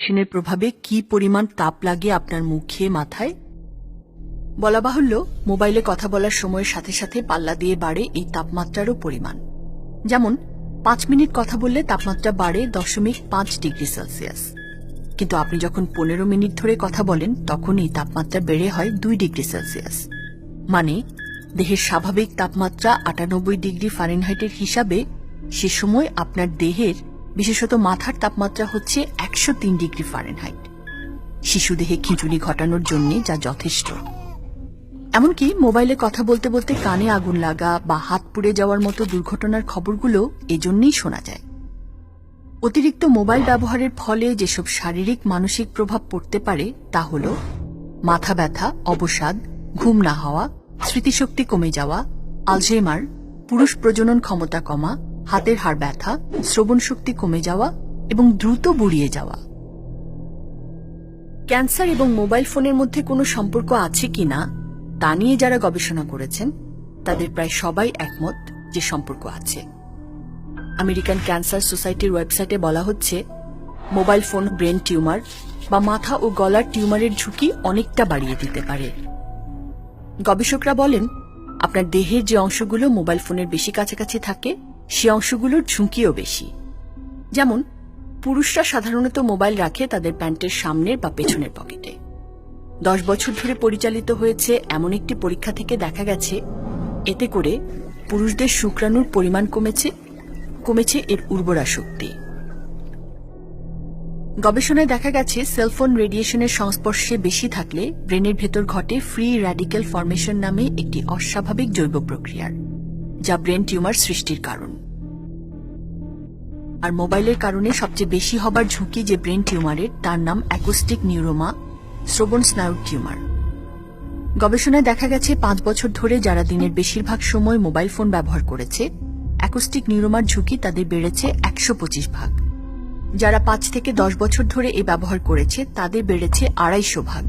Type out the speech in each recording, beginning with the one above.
রেডিয়েশনের প্রভাবে কি পরিমাণ তাপ লাগে আপনার মুখে, মাথায়? বলা বাহুল্য, মোবাইলে কথা বলার সময়ের সাথে সাথে পাল্লা দিয়ে বাড়ে এই তাপমাত্রারও পরিমাণ। যেমন 5 মিনিট কথা বললে তাপমাত্রা বাড়ে 0.5 ডিগ্রি সেলসিয়াস, কিন্তু আপনি যখন 15 মিনিট ধরে কথা বলেন তখন এই তাপমাত্রা বেড়ে হয় 2 ডিগ্রি সেলসিয়াস। মানে দেহের স্বাভাবিক তাপমাত্রা 98 ডিগ্রি ফারেনহাইটের হিসাবে সে সময় আপনার দেহের, বিশেষত মাথার তাপমাত্রা হচ্ছে 103 ডিগ্রি ফারেনহাইট। শিশু দেহে খিঁচুনি ঘটানোর জন্য যা যথেষ্ট। এমনকি মোবাইলে কথা বলতে বলতে কানে আগুন লাগা বা হাত পুড়ে যাওয়ার মতো দুর্ঘটনার খবরগুলো এজন্যই শোনা যায়। অতিরিক্ত মোবাইল ব্যবহারের ফলে যেসব শারীরিক মানসিক প্রভাব পড়তে পারে তা হল মাথা ব্যথা, অবসাদ, ঘুম না হওয়া, স্মৃতিশক্তি কমে যাওয়া, আলঝেইমার, পুরুষ প্রজনন ক্ষমতা কমা, হাতের হাড় ব্যথা, শ্রবণ শক্তি কমে যাওয়া এবং দ্রুত বুড়িয়ে যাওয়া। ক্যান্সার এবং মোবাইল ফোনের মধ্যে কোনো সম্পর্ক আছে কিনা তা নিয়ে যারা গবেষণা করেছেন তাদের প্রায় সবাই একমত যে সম্পর্ক আছে। আমেরিকান ক্যান্সার সোসাইটির ওয়েবসাইটে বলা হচ্ছে, মোবাইল ফোন ব্রেন টিউমার বা মাথা ও গলার টিউমারের ঝুঁকি অনেকটা বাড়িয়ে দিতে পারে। গবেষকরা বলেন, আপনার দেহের যে অংশগুলো মোবাইল ফোনের বেশি কাছাকাছি থাকে সে অংশগুলোর ঝুঁকিও বেশি। যেমন পুরুষরা সাধারণত মোবাইল রাখে তাদের প্যান্টের সামনের বা পেছনের পকেটে। 10 বছর ধরে পরিচালিত হয়েছে এমন একটি পরীক্ষা থেকে দেখা গেছে, এতে করে পুরুষদের শুক্রাণুর পরিমাণ কমেছে এর উর্বরা শক্তি। গবেষণায় দেখা গেছে সেলফোন রেডিয়েশনের সংস্পর্শে বেশি থাকলে ব্রেনের ভেতর ঘটে ফ্রি র্যাডিক্যাল ফরমেশন নামে একটি অস্বাভাবিক জৈব প্রক্রিয়ার, যা ব্রেন টিউমার সৃষ্টির কারণ। আর মোবাইলের কারণে সবচেয়ে বেশি হবার ঝুঁকি যে ব্রেন টিউমারের, তার নাম অ্যাকোস্টিক নিউরোমা, শ্রবণ স্নায়ুর টিউমার। গবেষণায় দেখা গেছে 5 বছর ধরে যারা দিনের বেশিরভাগ সময় মোবাইল ফোন ব্যবহার করেছে, অ্যাকোস্টিক নিউরোমার ঝুঁকি তাদের বেড়েছে 125 ভাগ। যারা 5 থেকে 10 বছর ধরে এই ব্যবহার করেছে তাদের বেড়েছে 250 ভাগ।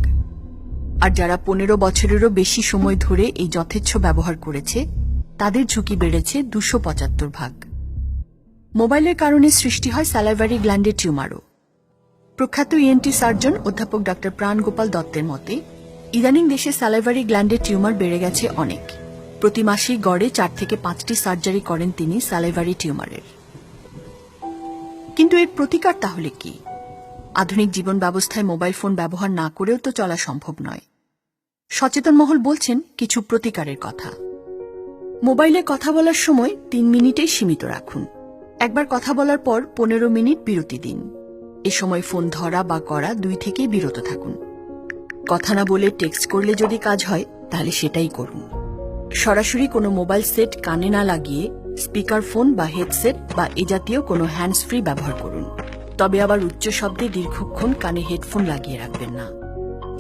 আর যারা 15 বছরেরও বেশি সময় ধরে এই যথেচ্ছ ব্যবহার করেছে তাদের ঝুঁকি বেড়েছে 275 ভাগ। মোবাইলের কারণে সৃষ্টি হয় স্যালাইভারি গ্ল্যান্ডের টিউমারও। প্রখ্যাত ইএনটি সার্জন অধ্যাপক ডক্টর প্রাণ গোপাল দত্তের মতে, ইদানিং দেশে স্যালাইভারি গ্ল্যান্ডের টিউমার বেড়ে গেছে অনেক। প্রতি মাসেই গড়ে 4 থেকে 5টি সার্জারি করেন তিনি স্যালাইভারি টিউমারের। কিন্তু এর প্রতিকার তাহলে কি? আধুনিক জীবন ব্যবস্থায় মোবাইল ফোন ব্যবহার না করেও তো চলা সম্ভব নয়। সচেতন মহল বলছেন কিছু প্রতিকারের কথা। মোবাইলে কথা বলার সময় 3 মিনিটেই সীমিত রাখুন। একবার কথা বলার পর 15 মিনিট বিরতি দিন। এ সময় ফোন ধরা বা করা 2 থেকেই বিরত থাকুন। কথা না বলে টেক্সট করলে যদি কাজ হয় তাহলে সেটাই করুন। সরাসরি কোনো মোবাইল সেট কানে না লাগিয়ে স্পিকার ফোন বা হেডসেট বা এ জাতীয় কোনো হ্যান্ডস ফ্রি ব্যবহার করুন। তবে আবার উচ্চ শব্দে দীর্ঘক্ষণ কানে হেডফোন লাগিয়ে রাখবেন না।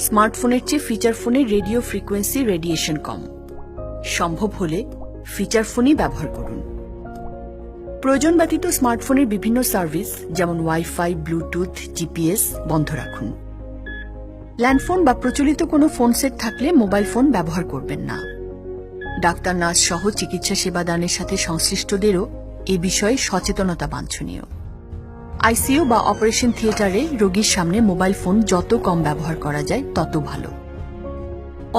স্মার্টফোনের চেয়ে ফিচার ফোনের রেডিও ফ্রিকোয়েন্সি রেডিয়েশন কম। সম্ভব হলে ফিচার ফোনই ব্যবহার করুন। প্রয়োজন ব্যতীত স্মার্টফোনের বিভিন্ন সার্ভিস যেমন ওয়াইফাই, ব্লুটুথ, জিপিএস বন্ধ রাখুন। ল্যান্ডফোন বা প্রচলিত কোনো ফোন সেট থাকলে মোবাইল ফোন ব্যবহার করবেন না। ডাক্তার, নার্স সহ চিকিৎসা সেবা দানের সাথে সংশ্লিষ্টদেরও এ বিষয়ে সচেতনতা বাঞ্ছনীয়। আইসিইউ বা অপারেশন থিয়েটারে রোগীর সামনে মোবাইল ফোন যত কম ব্যবহার করা যায় তত ভালো।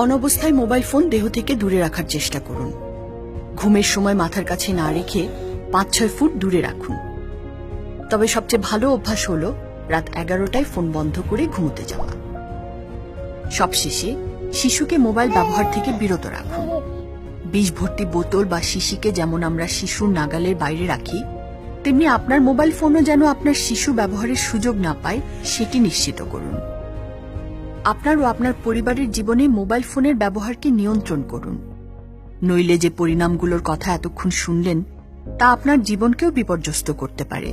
অনবস্থায় মোবাইল ফোন দেহ থেকে দূরে রাখার চেষ্টা করুন। ঘুমের সময় মাথার কাছে না রেখে 5-6 ফুট দূরে রাখুন। তবে সবচেয়ে ভালো অভ্যাস হল রাত 11টায় ফোন বন্ধ করে ঘুমোতে যাওয়া। সবশেষে শিশুকে মোবাইল ব্যবহার থেকে বিরত রাখুন। বিষ ভর্তি বোতল বা শিশিকে যেমন আমরা শিশুর নাগালের বাইরে রাখি, তেমনি আপনার মোবাইল ফোনও যেন আপনার শিশু ব্যবহারের সুযোগ না পায় সেটি নিশ্চিত করুন। আপনার ও আপনার পরিবারের জীবনে মোবাইল ফোনের ব্যবহারকে নিয়ন্ত্রণ করুন। নইলে যে পরিণামগুলোর কথা এতক্ষণ শুনলেন তা আপনার জীবনকেও বিপর্যস্ত করতে পারে।